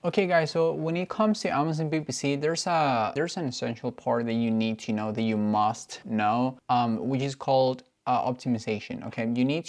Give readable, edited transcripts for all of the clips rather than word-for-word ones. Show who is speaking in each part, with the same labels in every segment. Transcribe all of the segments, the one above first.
Speaker 1: Okay guys, so when it comes to Amazon PPC, there's an essential part that you need to know, that you must know, which is called optimization. Okay, you need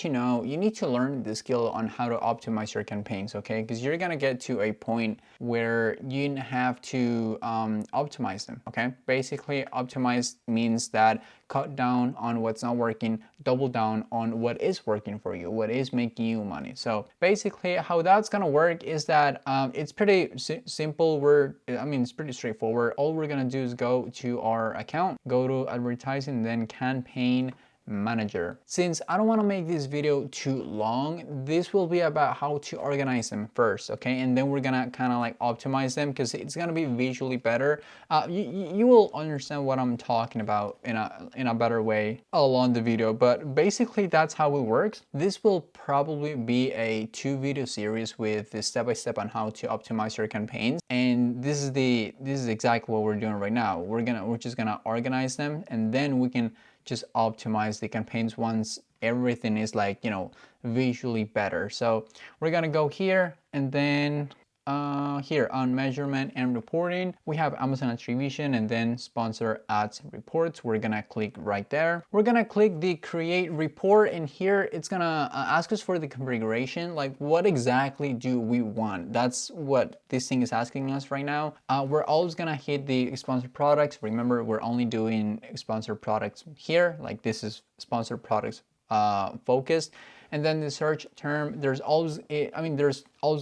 Speaker 1: to learn the skill on how to optimize your campaigns. Okay, because you're gonna get to a point where you have to optimize them. Okay, basically optimize means that cut down on what's not working, double down on what is working for you, what is making you money. So basically how that's gonna work is that it's pretty simple. It's pretty straightforward. All we're gonna do is go to our account, go to advertising, then campaign manager. Since I don't want to make this video too long, this will be about how to organize them first, okay? And then we're gonna kind of like optimize them because it's gonna be visually better. You will understand what I'm talking about in a better way along the video, but basically that's how it works. This will probably be a 2-video series with the step-by-step on how to optimize your campaigns, and this is exactly what we're doing right now. We're just gonna organize them, and then we can just optimize the campaigns once everything is like, visually better. So we're gonna go here, and then here on measurement and reporting, we have Amazon attribution and then sponsor ads reports. We're gonna click right there. We're gonna click the create report, and here it's gonna ask us for the configuration, like what exactly do we want. That's what this thing is asking us right now. We're always gonna hit the sponsored products. Remember, we're only doing sponsored products here, like this is sponsored products focused. And then the search term, there's always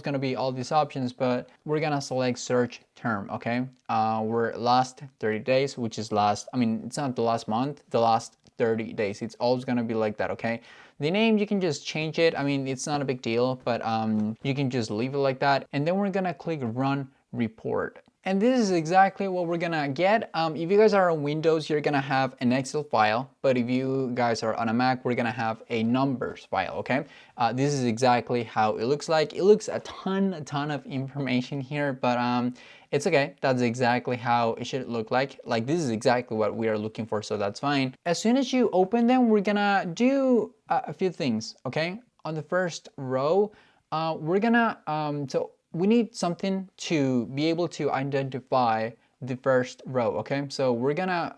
Speaker 1: gonna be all these options, but we're gonna select search term. Okay, we're last 30 days, which is it's not the last month, the last 30 days. It's always gonna be like that. Okay, the name, you can just change it. It's not a big deal, but you can just leave it like that. And then we're gonna click run report. And this is exactly what we're gonna get. If you guys are on Windows, you're gonna have an Excel file, but if you guys are on a Mac, we're gonna have a numbers file. Okay, this is exactly how it looks like. It looks a ton of information here, but it's okay. That's exactly how it should look like. Like, this is exactly what we are looking for, so that's fine. As soon as you open them, we're gonna do a few things. Okay, on the first row, we're gonna we need something to be able to identify the first row. Okay, so we're gonna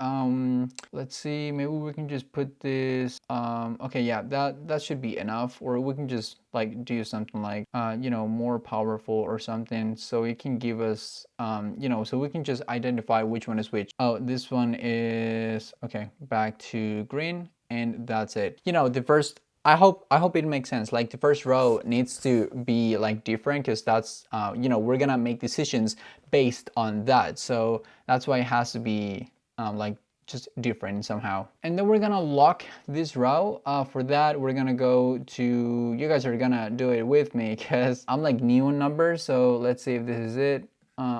Speaker 1: let's see, maybe we can just put this okay, yeah, that should be enough. Or we can just like do something like more powerful or something, so it can give us so we can just identify which one is which. Oh, this one is okay, back to green, and that's it. The first, I hope it makes sense. Like, the first row needs to be like different, because that's we're gonna make decisions based on that. So that's why it has to be like just different somehow. And then we're gonna lock this row. For that, we're gonna go to, you guys are gonna do it with me because I'm like new on numbers. So let's see if this is it.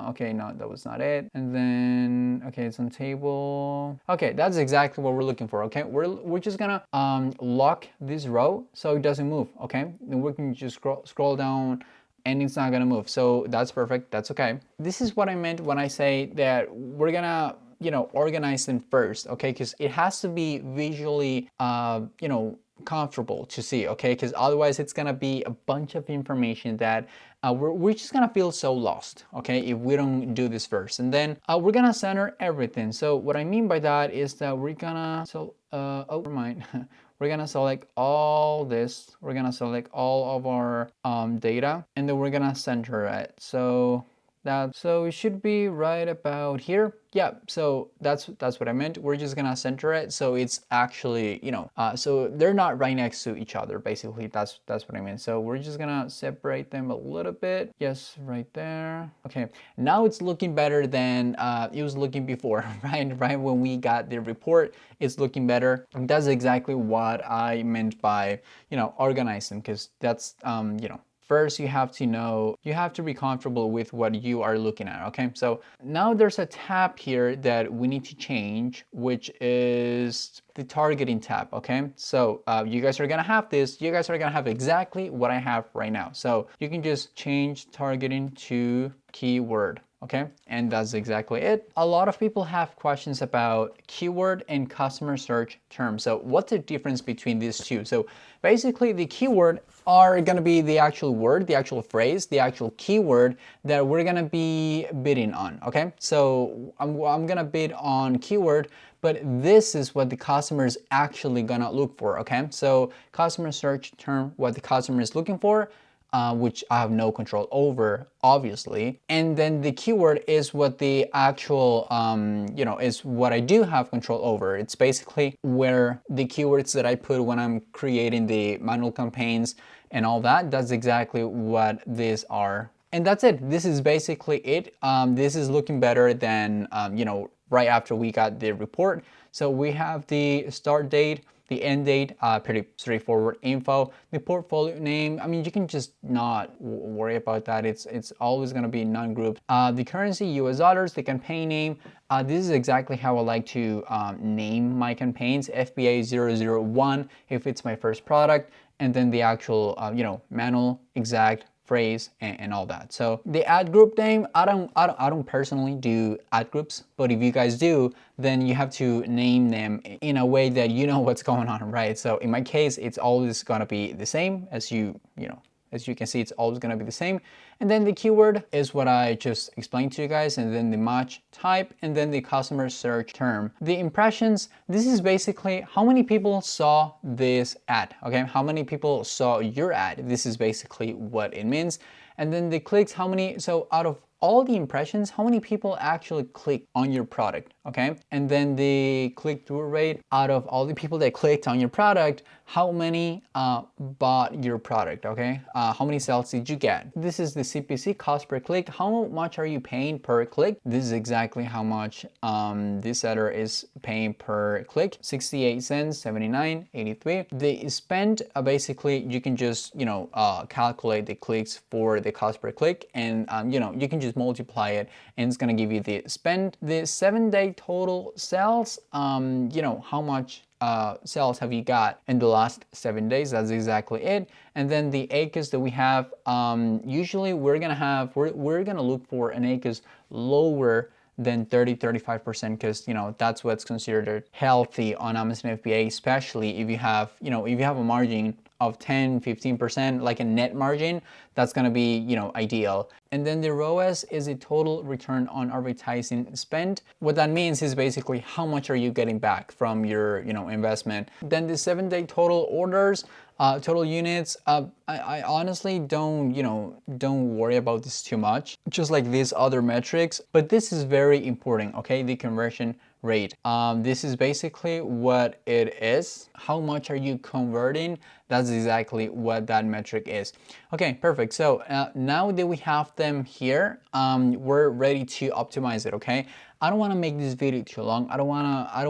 Speaker 1: Okay, no, that was not it. And then, okay, it's on table. Okay, that's exactly what we're looking for. Okay, we're just gonna lock this row so it doesn't move. Okay, then we can just scroll down, and it's not gonna move. So that's perfect. That's okay. This is what I meant when I say that we're gonna organize them first. Okay, because it has to be visually comfortable to see. Okay, because otherwise it's gonna be a bunch of information that we're just gonna feel so lost, okay, if we don't do this first. And then we're gonna center everything. So what I mean by that is that we're gonna oh, never mind. We're gonna select all this. We're gonna select all of our data, and then we're gonna center it. So it should be right about here. Yeah, so that's what I meant. We're just gonna center it so it's actually, so they're not right next to each other. Basically, that's what I mean. So we're just gonna separate them a little bit. Yes, right there. Okay, now it's looking better than it was looking before, right? Right when we got the report, it's looking better. And that's exactly what I meant by, organizing, because that's first, you have to be comfortable with what you are looking at. Okay, so now there's a tab here that we need to change, which is the targeting tab. Okay, so you guys are gonna have this. You guys are gonna have exactly what I have right now. So you can just change targeting to keyword. okay? And that's exactly it. A lot of people have questions about keyword and customer search terms. So what's the difference between these two? So basically the keyword are gonna be the actual word, the actual phrase, the actual keyword that we're gonna be bidding on, okay? So I'm gonna bid on keyword, but this is what the customer is actually gonna look for, okay? So customer search term, what the customer is looking for, which I have no control over, obviously. And then the keyword is what the actual, is what I do have control over. It's basically where the keywords that I put when I'm creating the manual campaigns and all that, that's exactly what these are. And that's it. This is basically it. This is looking better than, right after we got the report. So we have the start date, the end date, pretty straightforward info. The portfolio name, I mean, you can just not worry about that. It's always gonna be non-grouped. The currency, US dollars, the campaign name. This is exactly how I like to name my campaigns. FBA 001 if it's my first product, and then the actual, manual, exact, phrase, and all that. So the ad group name, I don't personally do ad groups, but if you guys do, then you have to name them in a way that you know what's going on, right? So in my case, it's always gonna be the same. As you can see, it's always gonna be the same. And then the keyword is what I just explained to you guys, and then the match type, and then the customer search term. The impressions, this is basically how many people saw this ad, okay? How many people saw your ad? This is basically what it means. And then the clicks, how many, so out of all the impressions, how many people actually click on your product, okay? And then the click-through rate, out of all the people that clicked on your product, how many bought your product, okay? How many sales did you get? This is the CPC, cost per click. How much are you paying per click? This is exactly how much this seller is paying per click. 68 cents, 79, 83. The spend, basically, you can just, calculate the clicks for the cost per click, and, you can just multiply it, and it's gonna give you the spend. The 7-day total sales, how much sales have you got in the last 7 days? That's exactly it. And then the ACOS that we have, usually we're gonna look for an ACOS lower than 30-35%, because that's what's considered healthy on Amazon FBA, especially if you have a margin of 10-15%, like a net margin, that's gonna be ideal. And then the ROAS is a total return on advertising spend. What that means is basically how much are you getting back from your investment. Then the 7-day total orders, total units, I honestly don't worry about this too much, just like these other metrics, but this is very important, okay? The conversion rate. This is basically what it is. How much are you converting? That's exactly what that metric is. Okay, perfect. So now that we have them here, we're ready to optimize it, okay? I don't want to make this video too long. I don't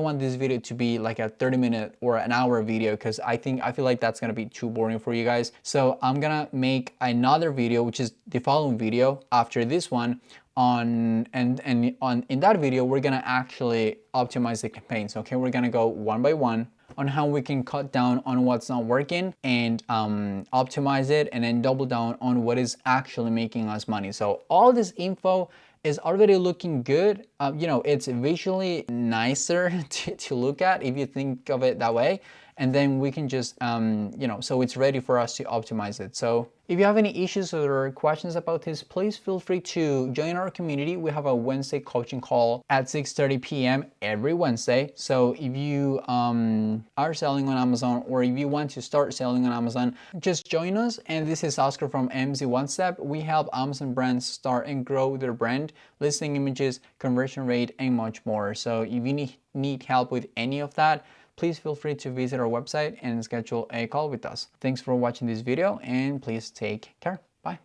Speaker 1: want this video to be like a 30-minute or an hour video, because I feel like that's gonna be too boring for you guys. So I'm gonna make another video, which is the following video after this one, in that video we're gonna actually optimize the campaigns, okay? We're gonna go one by one on how we can cut down on what's not working and optimize it, and then double down on what is actually making us money. So all this info is already looking good. It's visually nicer to look at if you think of it that way. And then we can just, so it's ready for us to optimize it. So if you have any issues or questions about this, please feel free to join our community. We have a Wednesday coaching call at 6:30 p.m. every Wednesday. So if you are selling on Amazon, or if you want to start selling on Amazon, just join us. And this is Oscar from MC One Step. We help Amazon brands start and grow their brand, listing images, conversion rate, and much more. So if you need help with any of that, please feel free to visit our website and schedule a call with us. Thanks for watching this video, and please take care. Bye.